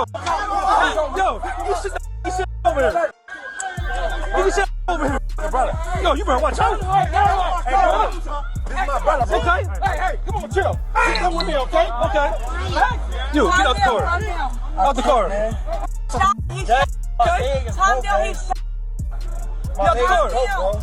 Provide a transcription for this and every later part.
Yo, you sit over here. You sit over here, brother. Yo, you better watch out. Hey, brother. This is my brother, bro. Okay? Hey, come on, chill. Come with me, okay? Okay. You, get out the car. Out the car. Okay? Calm down, he's Get out the car.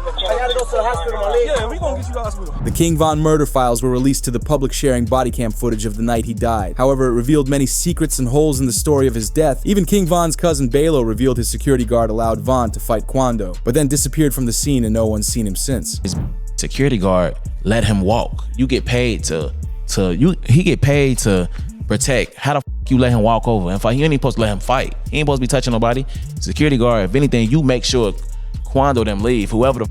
I gotta go to the hospital, my leg. Yeah, we gonna get you to the hospital. The kingvon murder files were released to the public, sharing body cam footage of the night he died. However, it revealed many secrets and holes in the story of his death. Even Kingvon's cousin Balo revealed his security guard allowed Von to fight Quando, but then disappeared from the scene and no one's seen him since. His security guard let him walk. You get paid he get paid to protect. How the f you let him walk over? In fact, you ain't even supposed to let him fight. He ain't supposed to be touching nobody. Security guard, if anything, you make sure Quando them leave. Whoever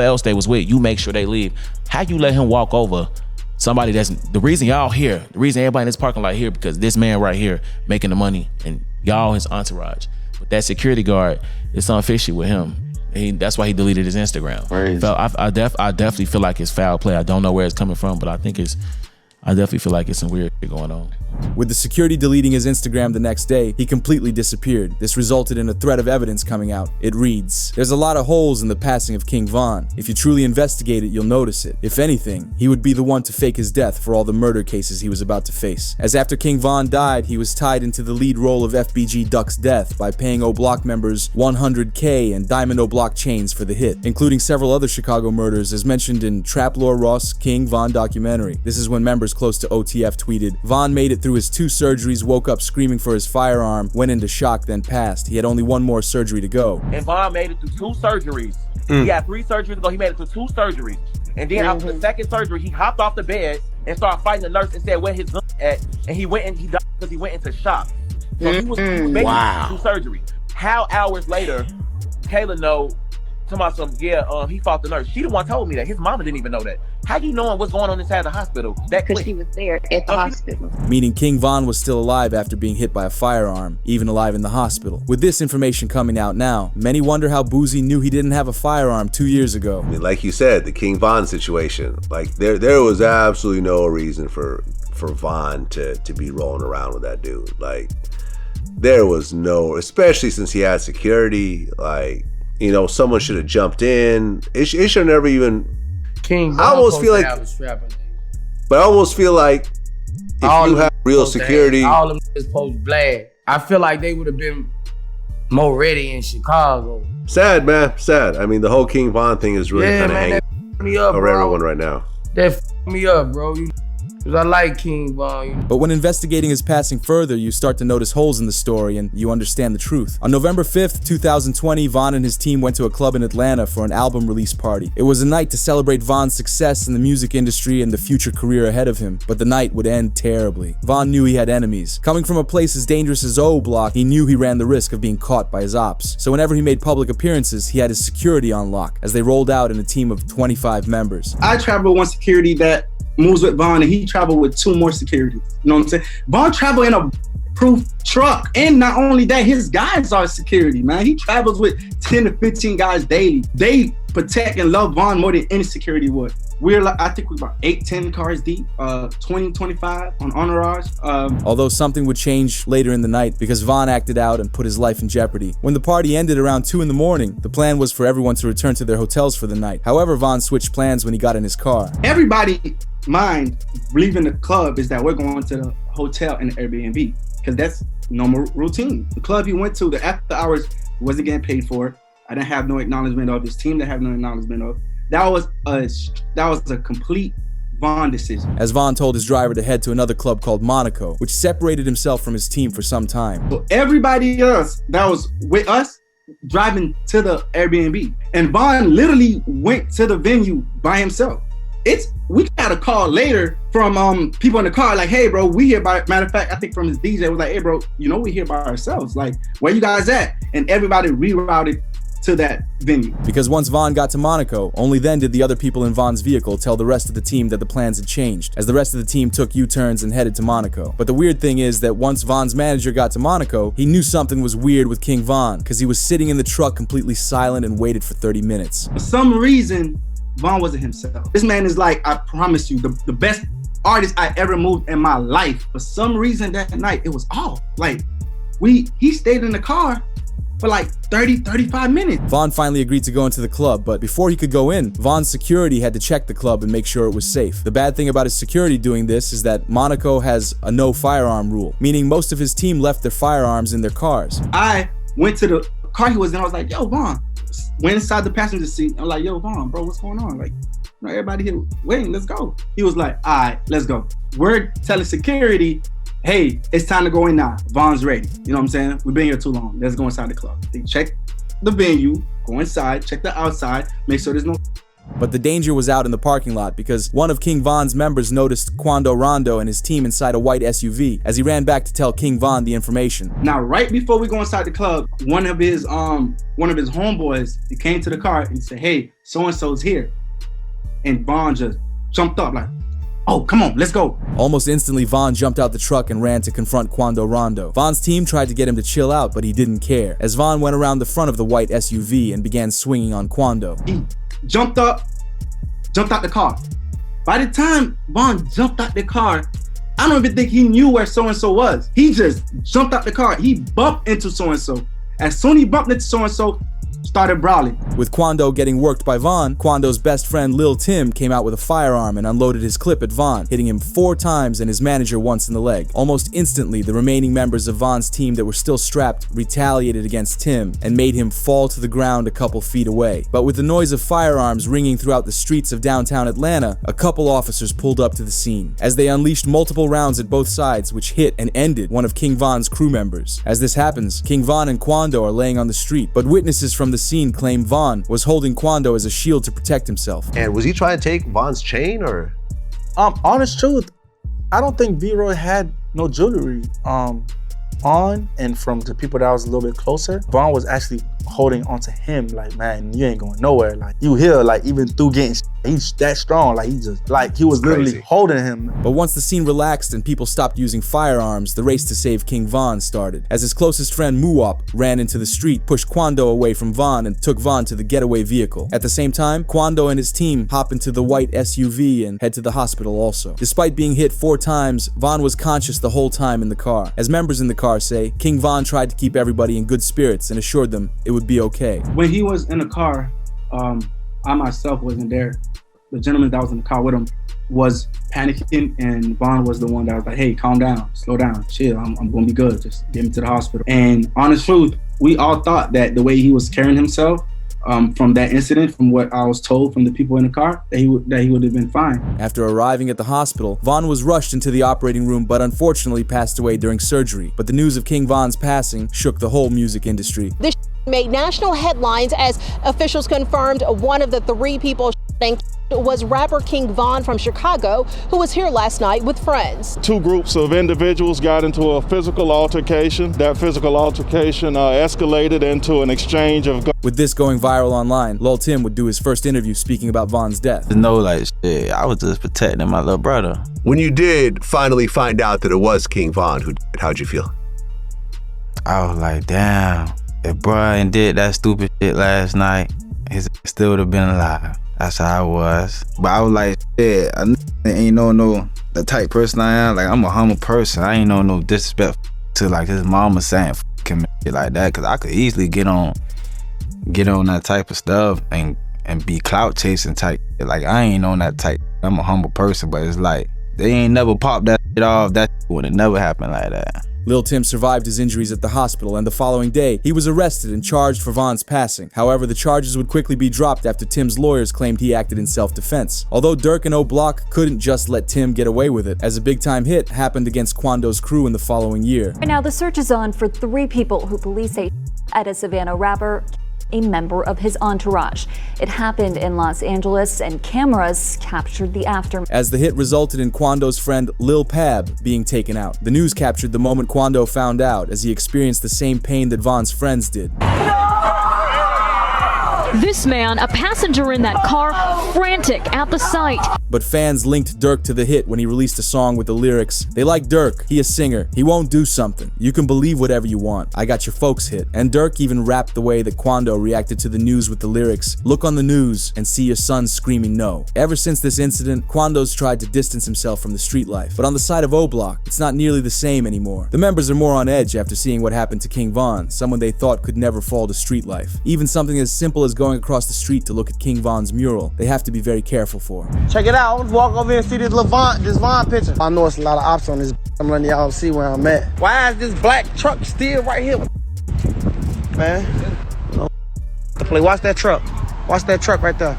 else they was with, you make sure they leave. How you let him walk over somebody that's the reason y'all here, the reason everybody in this parking lot here, because this man right here making the money and y'all his entourage. But that security guard, it's something fishy with him. That's why he deleted his Instagram. I definitely feel like it's foul play. I don't know where it's coming from, but I definitely feel like it's some weird shit going on. With the security deleting his Instagram the next day, he completely disappeared. This resulted in a thread of evidence coming out. It reads, "There's a lot of holes in the passing of King Von. If you truly investigate it, you'll notice it. If anything, he would be the one to fake his death for all the murder cases he was about to face. As after King Von died, he was tied into the lead role of FBG Duck's death by paying O Block members $100K and Diamond O Block chains for the hit, including several other Chicago murders as mentioned in Trap Lore Ross' King Von documentary." This is when members close to OTF tweeted, "Von made it through his 2 surgeries, woke up screaming for his firearm, went into shock, then passed. He had only 1 more surgery to go." And Von made it through 2 surgeries. He had 3 surgeries ago. He made it through 2 surgeries. And then after the second surgery, he hopped off the bed and started fighting the nurse and said where his gun at. And he went and he died because he went into shock. So he was making 2 surgeries. How hours later, Kayla know, talking about some, he fought the nurse. She the one told me that. His mama didn't even know that. How you knowing what's going on inside the hospital that quick? because she was there at the hospital. Meaning King Von was still alive after being hit by a firearm, even alive in the hospital. With this information coming out now, many wonder how Boozy knew he didn't have a firearm 2 years ago. I mean, like you said, the King Von situation, like there was absolutely no reason for Von to be rolling around with that dude. Like there was no, especially since he had security, like, you know, someone should have jumped in. It should never even. King, I almost feel like, but I almost feel like if you have real security, all of them is post blast. I feel like they would have been more ready in Chicago. Sad, man, sad. I mean, the whole King Von thing is really kind of hanging me up, over bro. everyone right now. That f me up, bro. Because I like King Von. But when investigating his passing further, you start to notice holes in the story and you understand the truth. On November 5th, 2020, Von and his team went to a club in Atlanta for an album release party. It was a night to celebrate Von's success in the music industry and the future career ahead of him, but the night would end terribly. Von knew he had enemies. Coming from a place as dangerous as O Block, he knew he ran the risk of being caught by his ops. So whenever he made public appearances, he had his security on lock as they rolled out in a team of 25 members. I travel with 1 security that moves with Von, and he traveled with 2 more security. You know what I'm saying? Von traveled in a proof truck, and not only that, his guys are security, man. He travels with 10 to 15 guys daily. They protect and love Von more than any security would. We're like, I think we're about 8-10 cars deep, 20-25 on entourage. Although something would change later in the night because Von acted out and put his life in jeopardy. When the party ended around 2 in the morning, the plan was for everyone to return to their hotels for the night. However, Von switched plans when he got in his car. Everybody mind leaving the club is that we're going to the hotel and the Airbnb, because that's normal routine. The club he went to, the after hours, wasn't getting paid for it. I didn't have no acknowledgement of. His team didn't have no acknowledgement of. That was a complete Von decision. As Von told his driver to head to another club called Monaco, which separated himself from his team for some time. So everybody else that was with us driving to the Airbnb, and Von literally went to the venue by himself. We got a call later from people in the car, like, "Hey, bro, we here by." Matter of fact, I think from his DJ was like, "Hey, bro, you know we here by ourselves. Like, where you guys at?" And everybody rerouted to that venue. Because once Von got to Monaco, only then did the other people in Von's vehicle tell the rest of the team that the plans had changed, as the rest of the team took U-turns and headed to Monaco. But the weird thing is that once Von's manager got to Monaco, he knew something was weird with King Von, because he was sitting in the truck completely silent and waited for 30 minutes. For some reason, Von wasn't himself. This man is like, I promise you, the best artist I ever moved in my life. For some reason that night, it was off. Like, he stayed in the car for like 30, 35 minutes. Von finally agreed to go into the club, but before he could go in, Von's security had to check the club and make sure it was safe. The bad thing about his security doing this is that Monaco has a no firearm rule, meaning most of his team left their firearms in their cars. I went to the car he was in. I was like, yo, Von. Went inside the passenger seat. I'm like, yo, Von, bro, what's going on? Like, everybody here waiting, let's go. He was like, all right, let's go. We're telling security, hey, it's time to go in now. Von's ready. You know what I'm saying? We've been here too long. Let's go inside the club. They check the venue, go inside, check the outside, make sure there's no... But the danger was out in the parking lot because one of Kingvon's members noticed Quando Rondo and his team inside a white SUV as he ran back to tell Kingvon the information. Now, right before we go inside the club, one of his homeboys, he came to the car and said, hey, so-and-so's here. And Von just jumped up like, oh, come on, let's go. Almost instantly, Von jumped out the truck and ran to confront Quando Rondo. Von's team tried to get him to chill out, but he didn't care, as Von went around the front of the white SUV and began swinging on Quando. He jumped out the car. By the time Von jumped out the car, I don't even think he knew where so-and-so was. He just jumped out the car. He bumped into so-and-so. As soon as he bumped into so-and-so, started brawling. With Quando getting worked by Von, Quando's best friend Lul Timm came out with a firearm and unloaded his clip at Von, hitting him 4 times and his manager once in the leg. Almost instantly, the remaining members of Von's team that were still strapped retaliated against Timm and made him fall to the ground a couple feet away. But with the noise of firearms ringing throughout the streets of downtown Atlanta, a couple officers pulled up to the scene, as they unleashed multiple rounds at both sides, which hit and ended one of Kingvon's crew members. As this happens, Kingvon and Quando are laying on the street, but witnesses from the scene claim Von was holding Quando as a shield to protect himself. And was he trying to take Von's chain or? Honest truth, I don't think V-Roy had no jewelry on, and from the people that was a little bit closer, Von was actually holding onto him like, man, you ain't going nowhere. Like, you here, like, even through getting he's that strong, like, he was literally holding him. But once the scene relaxed and people stopped using firearms, the race to save Kingvon started, as his closest friend Muop ran into the street, pushed Quando away from Von, and took Von to the getaway vehicle. At the same time, Quando and his team hop into the white SUV and head to the hospital also. Despite being hit 4 times, Von was conscious the whole time in the car. As members in the car say, Kingvon tried to keep everybody in good spirits and assured them it would be okay. When he was in the car, I myself wasn't there. The gentleman that was in the car with him was panicking, and Von was the one that was like, hey, calm down, slow down, chill, I'm gonna be good, just get him to the hospital. And honest truth, we all thought that the way he was carrying himself from that incident, from what I was told from the people in the car, that he would have been fine. After arriving at the hospital, Von was rushed into the operating room but unfortunately passed away during surgery. But the news of Kingvon's passing shook the whole music industry. This made national headlines as officials confirmed one of the 3 people was rapper Kingvon from Chicago, who was here last night with friends. 2 groups of individuals got into a physical altercation. That physical altercation escalated into an exchange of guns. With this going viral online, Lul Timm would do his first interview speaking about Von's death. Shit, I was just protecting my little brother. When you did finally find out that it was Kingvon who did it, how'd you feel? I was like, damn, if Brian did that stupid shit last night, he still would have been alive. That's how I was. But I was like, shit, I ain't no the type person I am. Like, I'm a humble person. I ain't no disrespect to like his mama saying f him shit like that. Cause I could easily get on that type of stuff and be clout chasing type. Like, I ain't on that type. I'm a humble person, but it's like, they ain't never popped that shit off. That would have never happened like that. Lul Timm survived his injuries at the hospital, and the following day, he was arrested and charged for Von's passing. However, the charges would quickly be dropped after Timm's lawyers claimed he acted in self-defense. Although Dirk and O-Block couldn't just let Timm get away with it, as a big-time hit happened against Quando's crew in the following year. Right now, the search is on for 3 people who police say at a Savannah rapper, a member of his entourage. It happened in Los Angeles, and cameras captured the aftermath. As the hit resulted in Quando's friend Lil Pab being taken out. The news captured the moment Quando found out, as he experienced the same pain that Von's friends did. This man, a passenger in that car, frantic at the sight. but fans linked Dirk to the hit when he released a song with the lyrics, "They like Dirk, he a singer, he won't do something. You can believe whatever you want. I got your folks hit." And Dirk even rapped the way that Quando reacted to the news with the lyrics, "Look on the news and see your son screaming no." Ever since this incident, Quando's tried to distance himself from the street life, but on the side of O-Block, it's not nearly the same anymore. The members are more on edge after seeing what happened to kingvon, someone they thought could never fall to street life. Even something as simple as going across the street to look at kingvon's mural, they have to be very careful for. Check it out, let's walk over here and see this Vaughn picture. I know it's a lot of ops on this. I'm letting y'all see where I'm at. Why is this black truck still right here? Man, no, to play. Watch that truck. Watch that truck right there.